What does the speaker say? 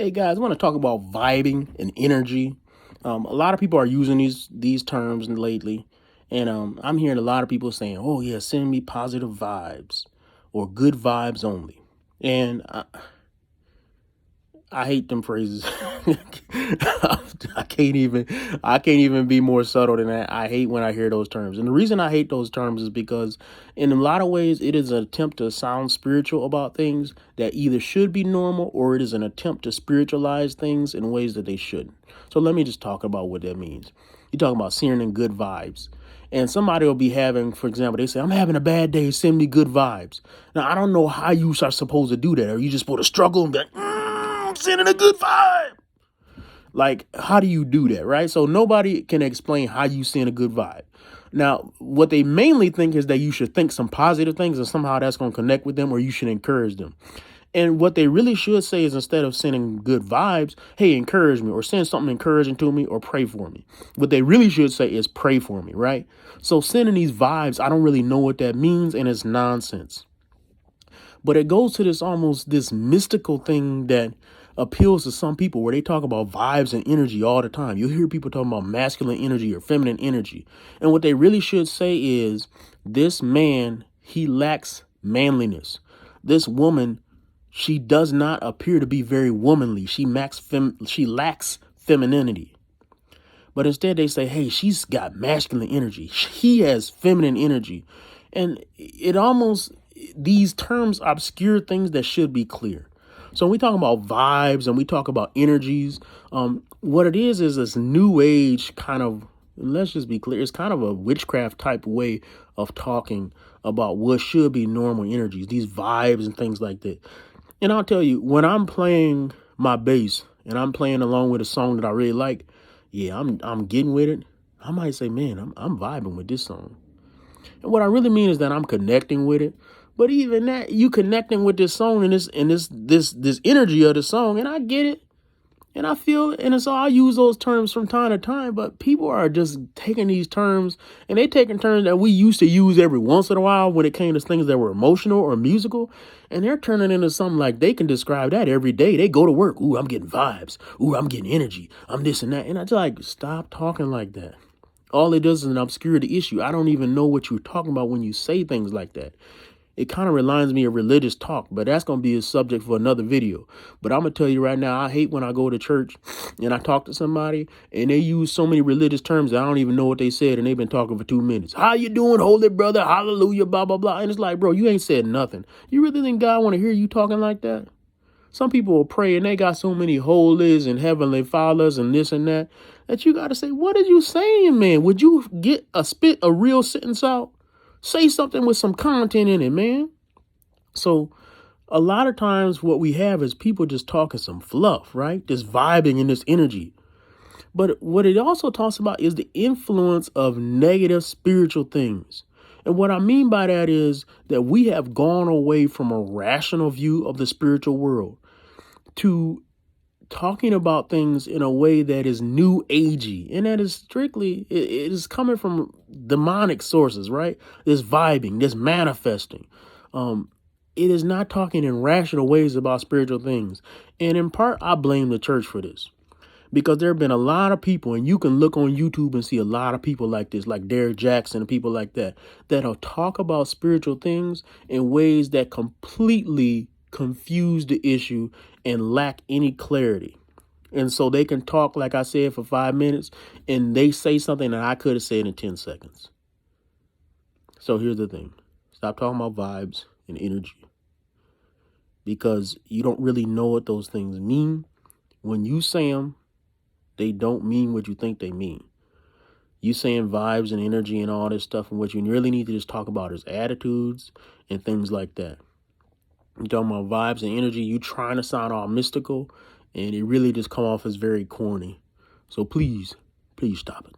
Hey guys, I want to talk about vibing and energy. A lot of people are using these terms lately, and I'm hearing a lot of people saying, "Oh yeah, send me positive vibes or good vibes only." And I hate them phrases. I can't even I can't even be more subtle than that. I hate when I hear those terms. And the reason I hate those terms is because in a lot of ways it is an attempt to sound spiritual about things that either should be normal, or it is an attempt to spiritualize things in ways that they shouldn't. So let me just talk about what that means. You're talking about sending good vibes. And somebody will be having, for example, they say, "I'm having a bad day, send me good vibes." Now, I don't know how you are supposed to do that. Are you just supposed to struggle and be like, I'm sending a good vibe? Like, how do you do that, right? So nobody can explain how you send a good vibe. Now, what they mainly think is that you should think some positive things and somehow that's going to connect with them, or you should encourage them. And what they really should say is, instead of sending good vibes, hey, encourage me, or send something encouraging to me, or pray for me. What they really should say is pray for me, right? So sending these vibes, I don't really know what that means, and it's nonsense. But it goes to this mystical thing that appeals to some people, where they talk about vibes and energy all the time. You'll hear people talking about masculine energy or feminine energy. And what they really should say is, this man, he lacks manliness. This woman, she does not appear to be very womanly. She lacks femininity. But instead they say, hey, she's got masculine energy. He has feminine energy. And these terms obscure things that should be clear. So when we talk about vibes and we talk about energies, what it is this new age kind of, let's just be clear, it's kind of a witchcraft type way of talking about what should be normal energies, these vibes and things like that. And I'll tell you, when I'm playing my bass and I'm playing along with a song that I really like, yeah, I'm getting with it. I might say, man, I'm vibing with this song. And what I really mean is that I'm connecting with it. But even that, you connecting with this song and this energy of the song, and I get it. And I feel it. And so I use those terms from time to time, but people are just taking these terms, and they taking terms that we used to use every once in a while when it came to things that were emotional or musical, and they're turning into something like they can describe that every day. They go to work. Ooh, I'm getting vibes. Ooh, I'm getting energy. I'm this and that. And I just like, stop talking like that. All it does is obscure the issue. I don't even know what you're talking about when you say things like that. It kind of reminds me of religious talk, but that's going to be a subject for another video. But I'm going to tell you right now, I hate when I go to church and I talk to somebody and they use so many religious terms that I don't even know what they said, and they've been talking for 2 minutes. How you doing, holy brother? Hallelujah, blah, blah, blah. And it's like, bro, you ain't said nothing. You really think God want to hear you talking like that? Some people will pray and they got so many holies and heavenly fathers and this and that you got to say, what are you saying, man? Would you spit a real sentence out? Say something with some content in it, man. So a lot of times what we have is people just talking some fluff, right? Just vibing in this energy. But what it also talks about is the influence of negative spiritual things. And what I mean by that is that we have gone away from a rational view of the spiritual world to talking about things in a way that is new agey, and that is strictly, it is coming from demonic sources, right? This vibing, this manifesting. It is not talking in rational ways about spiritual things. And in part, I blame the church for this, because there have been a lot of people, and you can look on YouTube and see a lot of people like this, like Derek Jackson and people like that, that'll talk about spiritual things in ways that completely confuse the issue and lack any clarity. And so they can talk, like I said, for 5 minutes, and they say something that I could have said in 10 seconds. So here's the thing. Stop talking about vibes and energy, because you don't really know what those things mean. When you say them, they don't mean what you think they mean. You saying vibes and energy and all this stuff, and what you really need to just talk about is attitudes and things like that. You're talking about vibes and energy, you trying to sound all mystical, and it really just come off as very corny. So please stop it.